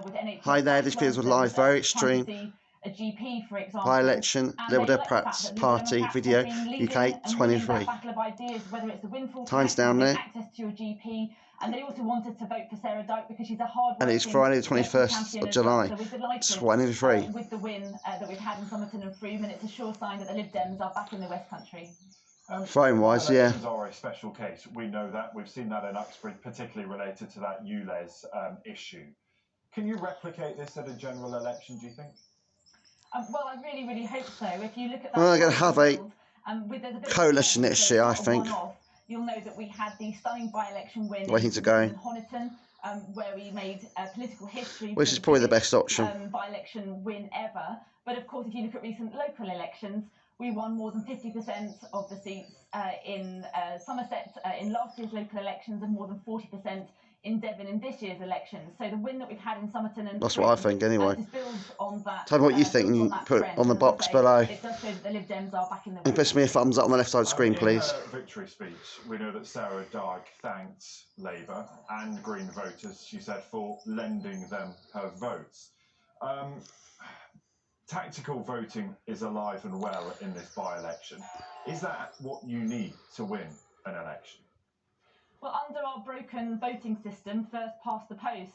with NHS. Hi there, this video was live, very extreme. A GP, for example, by-election, Liberal Democrats Party video, UK 23. Time's down there. Access to your GP, and they also wanted to vote for Sarah Dyke because she's a hard-working. And it's Friday the 21st of July, So we're delighted 23. With the win that we've had in Somerton and Frome, and it's a sure sign that the Lib Dems are back in the West Country. Frome-wise, yeah. Elections are a special case. We know that. We've seen that in Uxbridge, particularly related to that ULEZ issue. Can you replicate this at a general election, do you think? Well, I really, really hope so. If you look at that, well, they're going to have a coalition next year, I think. You'll know that we had the stunning by-election win waiting to go. in Honiton, where we made political history. Which is probably the best option. By-election win ever. But of course, if you look at recent local elections, we won more than 50% of the seats in Somerset in last year's local elections, and more than 40% in Devon in this year's elections. So the win that we've had in Somerton and that's what I think anyway. On that, tell me what you think and you put it on the box below. It does show that the Lib Dems are back in the and press me a thumbs up on the left side of the screen, please. In her victory speech, we know that Sarah Dyke thanked Labour and Green voters, she said, for lending them her votes. Tactical voting is alive and well in this by-election. Is that what you need to win an election? Well, under our broken voting system, first past the post,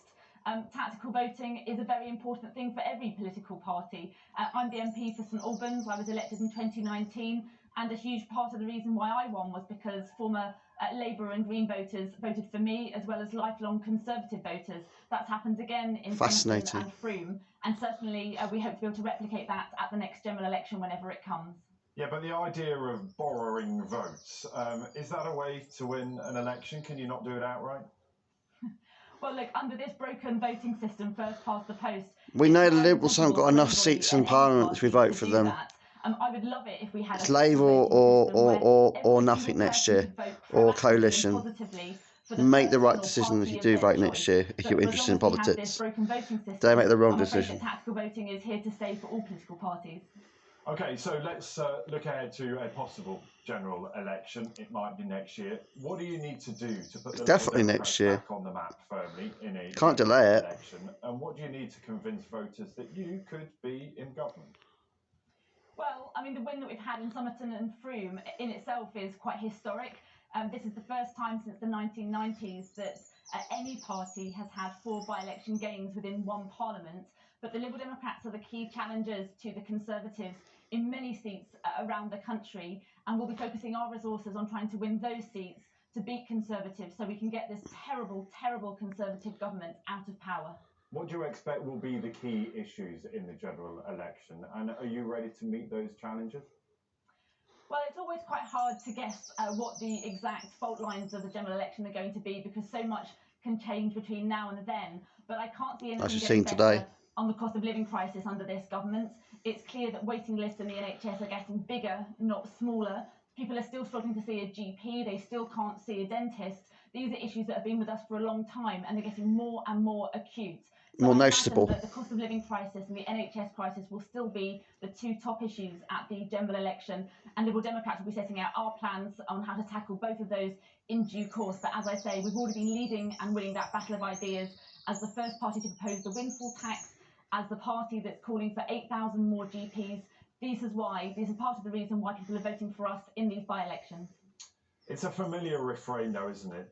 tactical voting is a very important thing for every political party. I'm the MP for St Albans. I was elected in 2019, and a huge part of the reason why I won was because former Labour and Green voters voted for me, as well as lifelong Conservative voters. That's happened again in Somerton and Frome, and certainly we hope to be able to replicate that at the next general election whenever it comes. Yeah, but the idea of borrowing votes, is that a way to win an election? Can you not do it outright? Well, look, under this broken voting system, first past the post... We know the Liberals haven't got enough seats in Parliament if we vote for them. I would love it if we had it's Labour or nothing next year, or coalition. Make the right decision if you do vote next year, if you're interested in politics. Don't make the wrong decision. Tactical voting is here to stay for all political parties. Okay, so let's look ahead to a possible general election. It might be next year. What do you need to do to put the definitely next year back on the map firmly in a can't delay it election? And what do you need to convince voters that you could be in government? Well, I mean, the win that we've had in Somerton and Frome in itself is quite historic. This is the first time since the 1990s that any party has had 4 by-election gains within one parliament. But the Liberal Democrats are the key challengers to the Conservatives in many seats around the country, and we'll be focusing our resources on trying to win those seats to beat Conservatives so we can get this terrible, terrible Conservative government out of power. What do you expect will be the key issues in the general election, and are you ready to meet those challenges? Well, it's always quite hard to guess what the exact fault lines of the general election are going to be, because so much can change between now and then. But I can't see anything getting better today on the cost of living crisis under this government. It's clear that waiting lists in the NHS are getting bigger, not smaller. People are still struggling to see a GP. They still can't see a dentist. These are issues that have been with us for a long time, and they're getting more and more acute. More noticeable. The cost of living crisis and the NHS crisis will still be the 2 top issues at the general election, and Liberal Democrats will be setting out our plans on how to tackle both of those in due course. But as I say, we've already been leading and winning that battle of ideas as the first party to propose the windfall tax, as the party that's calling for 8,000 more GPs. This is part of the reason why people are voting for us in these by-elections. It's a familiar refrain, though, isn't it,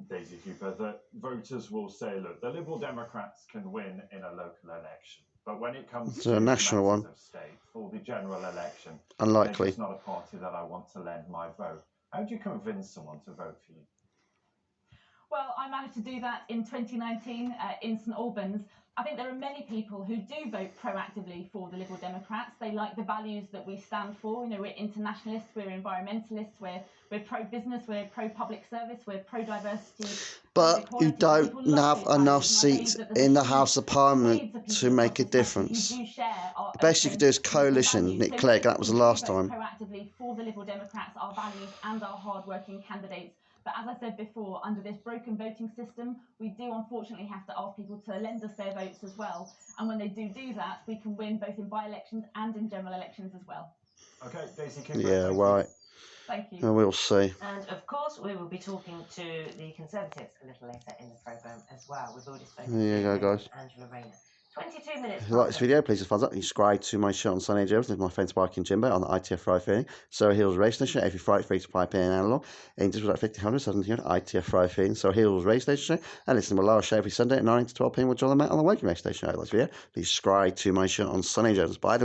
Daisy Cooper, that voters will say, look, the Liberal Democrats can win in a local election, but when it comes to a national one, of state, for the general election, unlikely. It's not a party that I want to lend my vote. How do you convince someone to vote for you? Well, I managed to do that in 2019 in St Albans. I think there are many people who do vote proactively for the Liberal Democrats. They like the values that we stand for. You know, we're internationalists, we're environmentalists, we're pro-business, we're pro-public service, we're pro-diversity. But you don't have enough seats in the House of Parliament to make a difference. The best you could do is coalition. Nick Clegg, that was the last time. Proactively for the Liberal Democrats, our values and our hard-working candidates. But as I said before, under this broken voting system, we do unfortunately have to ask people to lend us their votes as well. And when they do that, we can win both in by-elections and in general elections as well. Okay, Daisy Cooper. Yeah, right. Thank you. And we'll see. And of course, we will be talking to the Conservatives a little later in the programme as well. We've already spoken to Angela Rayner. 22 minutes. If you like this video, please thumbs up. Subscribe to my show on Sunday Jones with my friends Mike and Jimbo on the ITF Friday feeling. So Hills Race Station every Friday, free to pipe in analog. And just like 1500, 1700, ITF Friday feeling. So Hills Race Station show. And listen to my last show every Sunday at 9 to 12 p.m. with John and Matt on the Woking Race Station. If you like this video, please subscribe to my show on Sunday Jones. Bye.